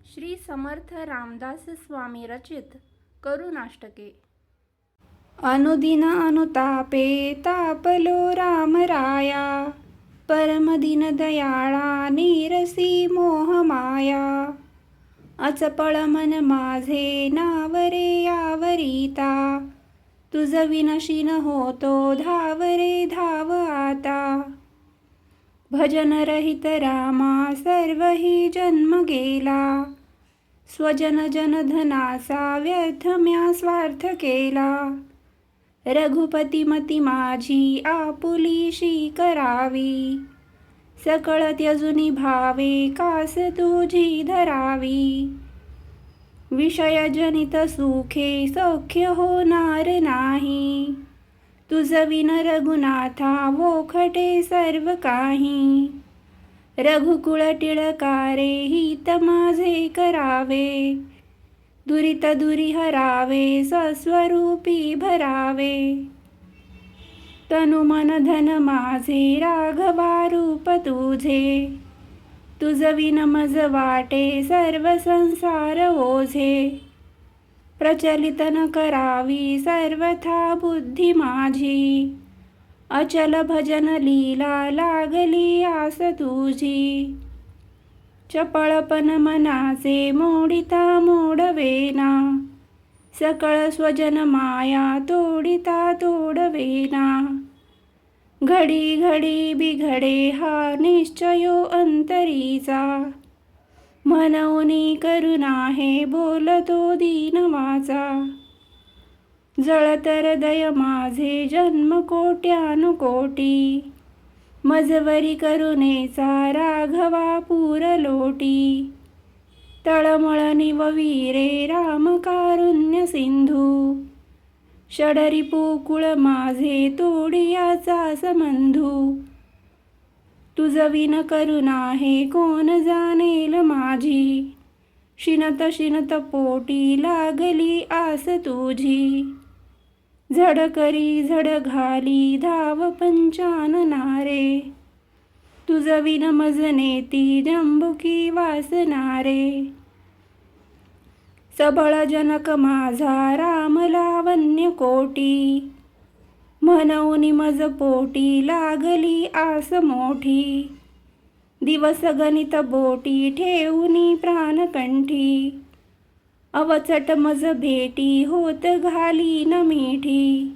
श्री समर्थ रामदास स्वामी रचित करुणाष्टके। अनुदिन अनुतापे तापलो रामराया, परमदीन दयाळा नीरसी मोहमाया। अचपळ मन माझे नावरे यावरिता, तुझ विनशीन होतो धावरे धाव आता। भजन रहित रामा सर्वही जन्म गेला, स्वजन जनधनाचा व्यर्थ म्या स्वार्थ केला। रघुपती मती माझी आपुलीशी करावी, सकळ त्यजुनी भावे कास तुझी धरावी। विषय जनित सुखे सौख्य होणार नाही, तुझ विन रघुनाथा वोखटे सर्व काही। रघुकुळ टिळकारे हित माझे करावे, दुरित दुरी हरावे स्वस्वरूपी भरावे। तनु मन धन माझे राघवा रूप तुझे, तुझ विन मज वाटे सर्व संसार ओझे। प्रचलित न करावी सर्वथा बुद्धी माझी, अचल भजन लीला लागली आस तुझी। चपळपण मनाचे मोडिता मोडवेना, सकळ स्वजन माया तोडिता तोडवेना। घडी घडी बिघडे हा निश्चयो अंतरीचा, म्हणूनी करुणा हे बोलतो दीन वाचा। जळत हृदय माझे जन्म कोट्यानुकोटी, मजवरी करुणेचा राघवा पूर लोटी। तळमळ निववीरे राम कारुण्य सिंधू, षडरिपू कुळ माझे तोडियाचा समंधू। तुझ विन करुणा हे कोण जाणेल माझी, शिनत शिनत पोटी लागली आस तुझी। झड करी झड घाली धाव पंचाननारे, तुझ विन मज नेती जंबुकी वासनारे। सबळ जनक माझा राम लावण्य कोटी, म्हणून मज पोटी लागली आस मोठी। दिवस गणित बोटी ठेवूनी प्राणकंठी, अवचट मज भेटी होत घाली न मिठी।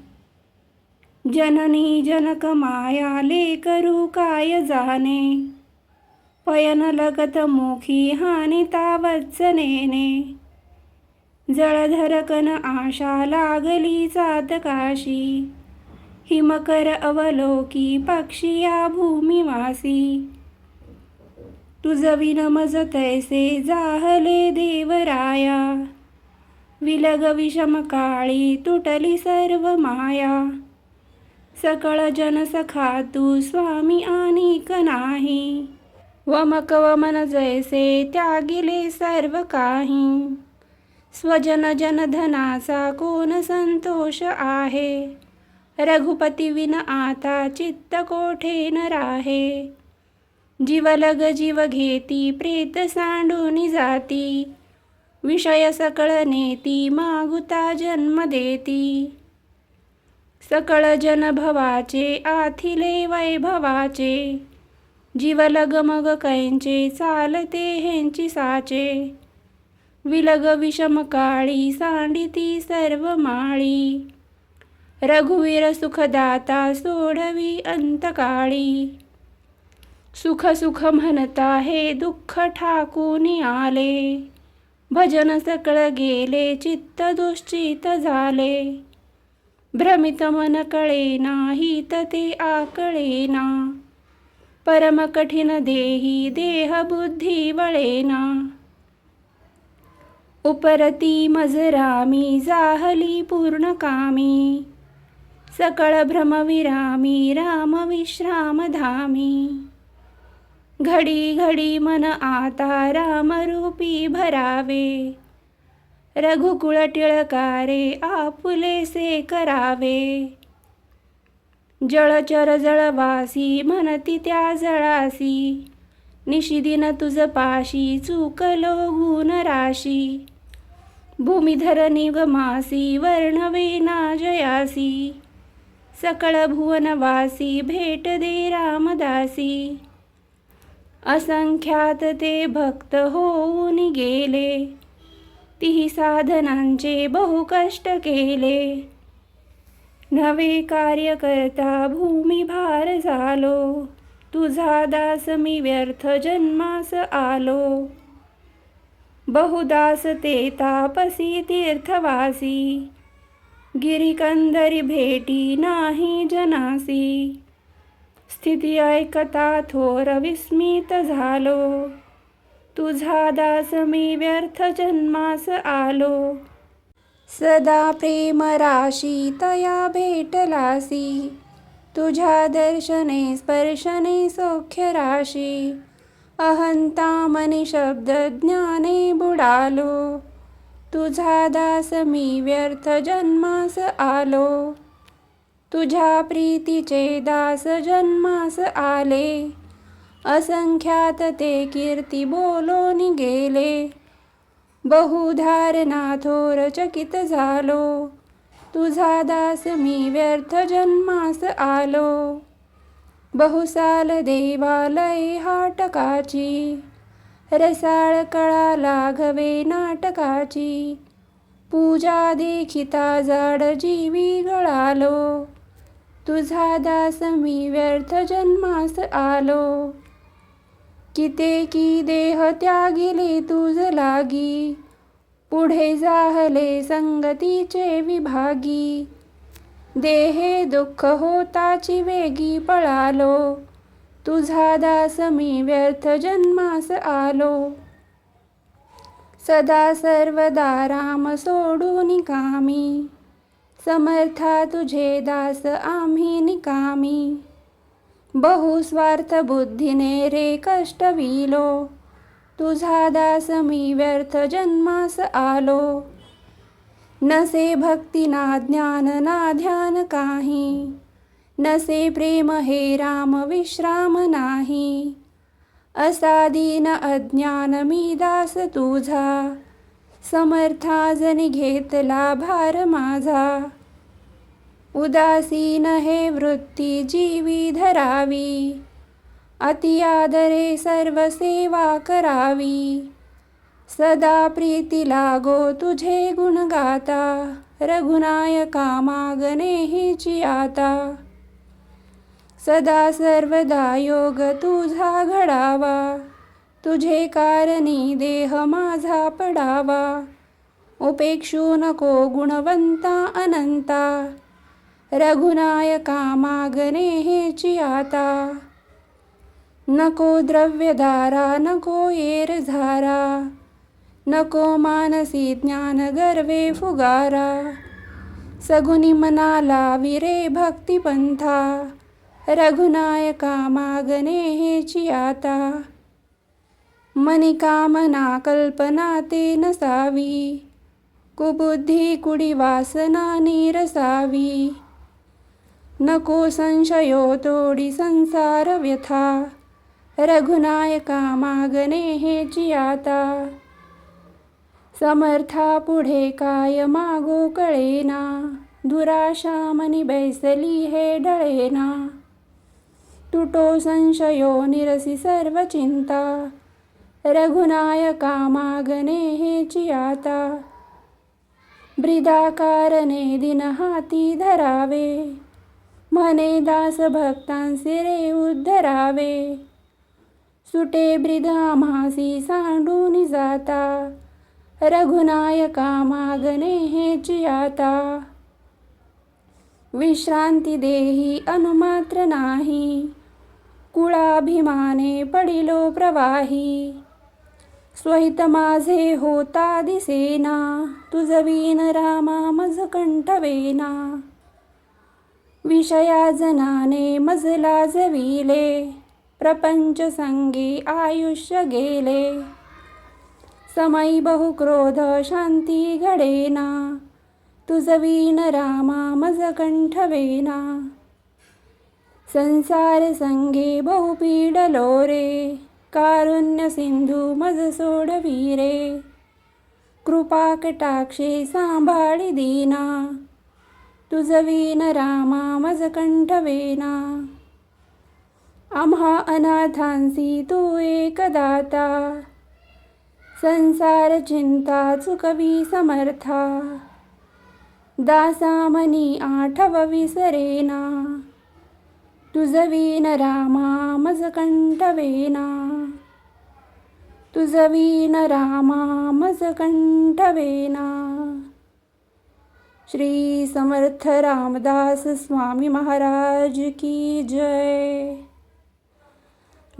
जननी जनक माया लेकरू काय जाणे, पयन लगत मुखी हानिता वत्सनेने। जळधरकन आशा लागली चातकाशी, हिमकर अवलोकी पक्षिया भूमिवासी। तुझ विन मज तैसे जाहले देवराया, विलग विषम काळी तुटली सर्व माया। सकळ जन सखा तू स्वामी आणिक नाही, वमक वमन जैसे त्यागिले सर्व काही। स्वजन जनधनाचा कोण संतोष आहे, रघुपती विन आता चित्त कोठे न राहे। जीवलग जीव घेती प्रेत सांडूनी जाती, विषय सकळ नेती मागुता जन्म देती। सकळ जन भवाचे आथिले वैभवाचे, जीवलग मग कैंचे चालते हेंची साचे। विलग विषम काळी सांडिती सर्व माळी, रघुवीर सुखदाता सोडवी अंतकाळी। सुख सुख म्हणता हे दुःख ठाकूनी आले, भजन सकळ गेले चित्त दुश्चित झाले। भ्रमित मन कळेना हित ते आकळेना, परम कठीण देही देह बुद्धी वळेना। उपरती मजरामी जाहली पूर्ण कामी, सकळ भ्रमविरामी राम विश्राम धामी। घडी घडी मन आता रामरूपी भरावे, रघुकुळ टिळकारे आपुलेसे करावे। जळचर जळवासी म्हणती त्या जळासी, निशिदिन तुझ पाशी चुकलो गुण राशी. भूमिधर निगमासी वर्णवे ना जयासी. सकळ भुवनवासी भेट दे रामदासी. असंख्यात ते भक्त होऊन गेले, तिही साधनांचे बहु कष्ट केले. नवे कार्य करता भूमी भार झालो, तुझा दास मी व्यर्थ जन्मास आलो. बहुदास ते तापसी तीर्थवासी, गिरिकंदरी भेटी नाही जनासी. स्थिती ऐकता थोर विस्मित झालो, तुझा दास मी व्यर्थ जन्मास आलो. सदा प्रेम राशी तया भेटलासी, तुझ्या दर्शने स्पर्शने सौख्य राशी. अहंता मनी शब्द ज्ञाने बुडालो, तुझा दास मी व्यर्थ जन्मास आलो. तुझ्या प्रीतीचे दास जन्मास आले, असंख्यात ते कीर्ती बोलून गेले. बहुधारणा थोर चकित झालो, तुझा दास मी व्यर्थ जन्मास आलो. बहुसाल देवालय हाटकाची, रसाळ कळा लाघवे नाटकाची. पूजा देखिता जाड जीवी गळालो, तुझा दास मी व्यर्थ जन्मास आलो. कितेकी देह त्यागिले तुझ लागी, पुढे जाहले संगतीचे विभागी. देहे दुःख होताची वेगी पळालो, तुझा दास मी व्यर्थ जन्मास आलो. सदा सर्वदा राम सोडून कामी, समर्था तुझे दास आम्ही निकामी. बहुस्वार्थ बुद्धीने रे कष्ट विलो, तुझा दास मी व्यर्थ जन्मास आलो. नसे भक्ती ना ज्ञान ना ध्यान काही, नसे प्रेम हे राम विश्राम नाही. असा दीन अज्ञान मी दास तुझा, समर्था जनी घेतला भार माझा. उदासीन हे वृत्ती जीवी धरावी, अति आदरे सर्व सेवा करावी. सदा प्रीती लागो तुझे गुण गाता, रघुनायका मागणे हेची आता. सदा सर्वदा योग तुझा घडावा, तुझे कारणी देह माझा पडावा. उपेक्षू नको गुणवंता अनंता, रघुनायका मागणे हेची आता. नको द्रव्यधारा नको येर झारा, नको मानसी ज्ञान गर्वे फुगारा. सगुनी मनाला विरे भक्तिपंथा, रघुनायका मागणे हेची आता. मनी कामना कल्पना ते नसावी, कुबुद्धी कुडी वासना निरसावी. नको संशयो तोडी संसार व्यथा, रघुनायका मागणे हेची आता. समर्था पुढे काय मागो कळेना, दुराशा मनी बैसली हे ढळेना. तुटो संशयो निरसी सर्व चिंता, रघुनायका मागणे हेची आता. ब्रिदाकारणे दिन हाती धरावे, म्हणे दास भक्तांसी रे उद्धरावे. सुटे ब्रिद आम्हासी सांडून जाता, रघुनायका मागणे हेची आता. विश्रांती देही अनुमात्र नाही, कुळाभिमाने पडिलो प्रवाही. स्वहित माझे होता दिसेना, तुझवीन रामा मज कंठवेना. विषया जनाने मज लाजविले, प्रपंच संगी आयुष्य गेले. समयी बहुक्रोध शांती घडेना, तुझवीन रामा मज कंठवेना. संसार संगे बहु पीडलो रे, कारुण्य सिंधू मज सोडवी रे. कृपा कटाक्षे सांभाळी दीना. तुझ विन रामा मज कंठवेना. आम्हा अनाथांसी तू एक दाता. संसार चिंता चुकवी समर्था. दासामनी आठव विसरेना. तुझ विन रामा मज कंठवेना. तुझ विन रामा मज कंठवेना. श्री समर्थ रामदास स्वामी महाराज की जय.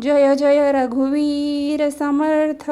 जय जय रघुवीर समर्थ.